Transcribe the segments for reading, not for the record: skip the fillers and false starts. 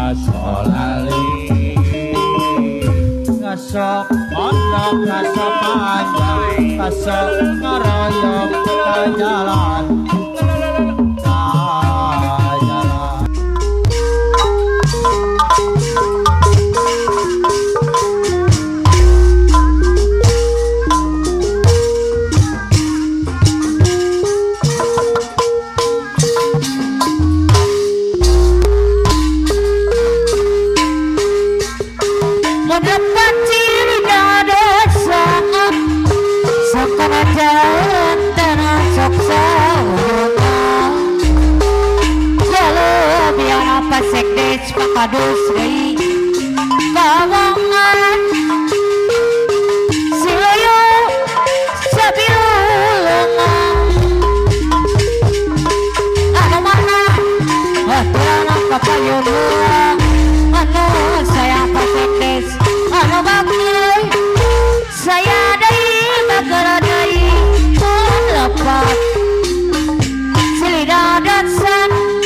Asolali ngasok pondok ngasok panjang ngasok ngaroyok ke jalan. Padus deui kawangan siloyo sabiulungan anu mana aturan kapayeuneun anu sayang pasekdes anu bakti saya deui bagara deui pun lepat silida dansan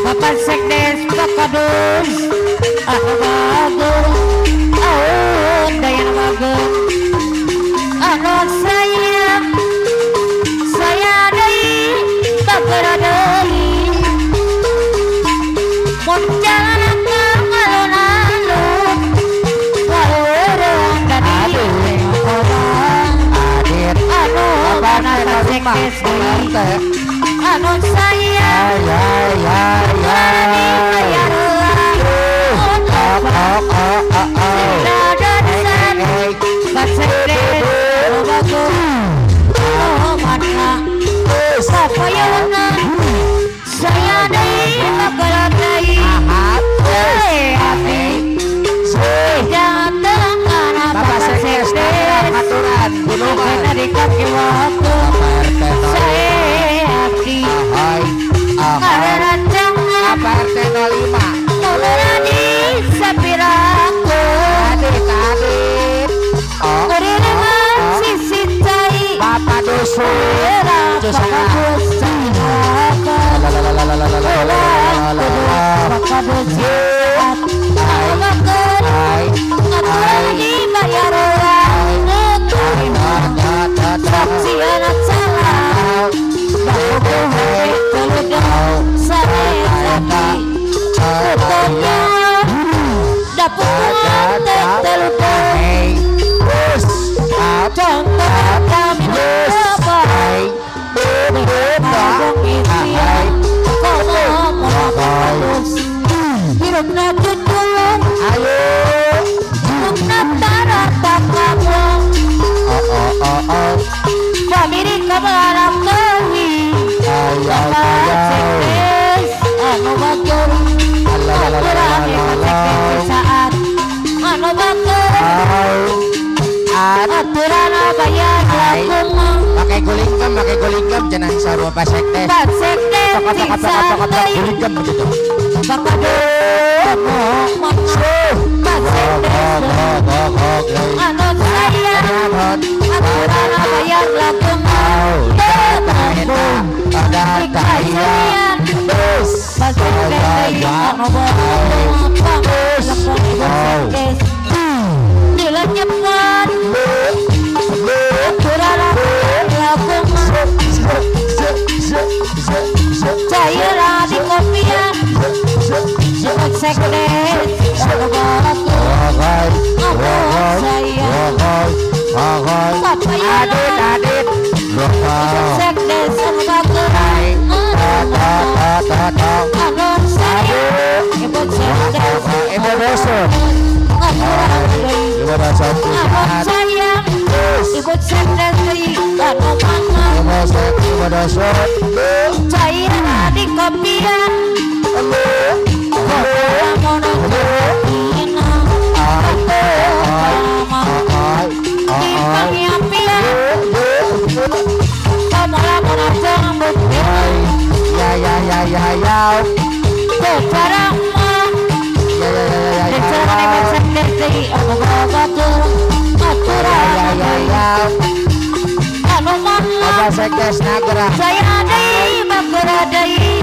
Bapak Sekdes Pakadus anu bagus daya bagus anu sayang saya deui bagara deui mun jalan alun-alun waleureun tadi adit anu Bapak Sekdes anu sayang pakai gulingkem jenang sarua Pak Sekdes. Gulingkem begitu. Saya di kopian Sekdes Adit Sekdes saya di kopian Sekdes Nagara saya ada bagara deui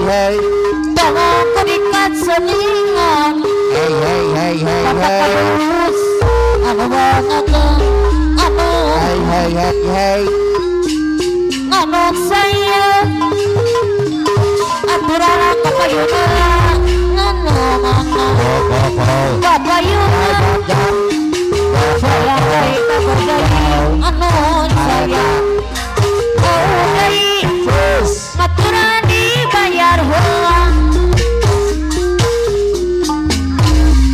hey. Tanganku dikat seningan Hey hey hey hey Kata hey. kadus Anu banget Anu Hey hey hey hey. Anu saya Aturana kapayuna Anu mana kapayuna Saya kita berdaya Anu saya Udai Maturan dibayar hulang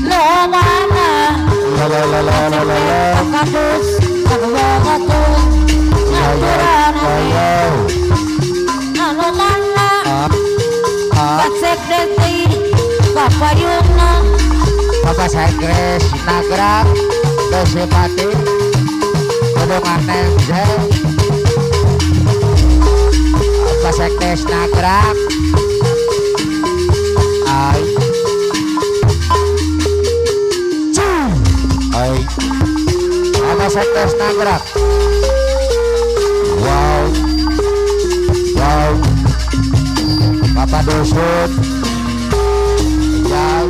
Lo mana Kakadus Anu banget Aturan Anu mana Paksek desi Kapayuna Bapak Sekres Nagrag Desipati Kedungan Nenzel Bapak Sekres Nagrag Ay Ay Bapak Sekres Nagrag Wow Wow Bapak Dusun Wow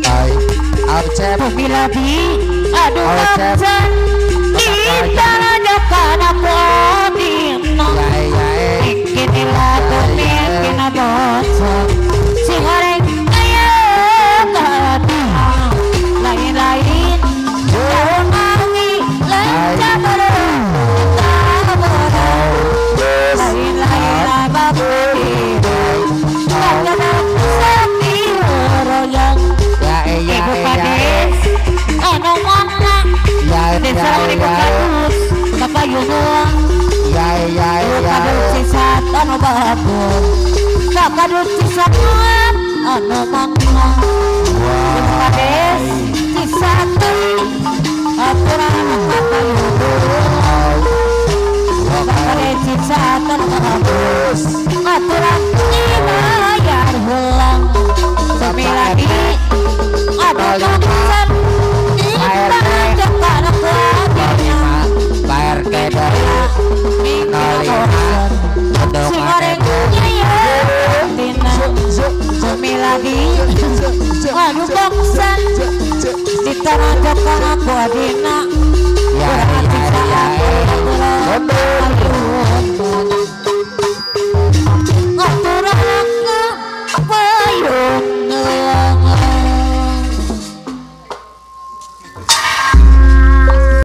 Ay Arcep Pemilabi Aduh Arcep kapsan Kita rajakan aku dina Yai yai Kinilah tumin kina bosan Si goreng ayah katina Lain-lain Daun wangi Lencah berang Lain-lain abang putih Kadang sepi royang Yai Ibu yai yai kades Anu mana Yai Desa yai ibu yai kadus Kapayuna Yai yai Kadus yai sisat anu babon Kadus sisat anu mangga Ibu kades sisat Aturan kapayuna Kades sisat anu babon Aturan dibayar hulang Sami lagi Aduh kapsan Dibayar aku adina Bayar kedai Si gorengnya ya Tina Sumi lagi Aduh boksan Ditarajakan aku adina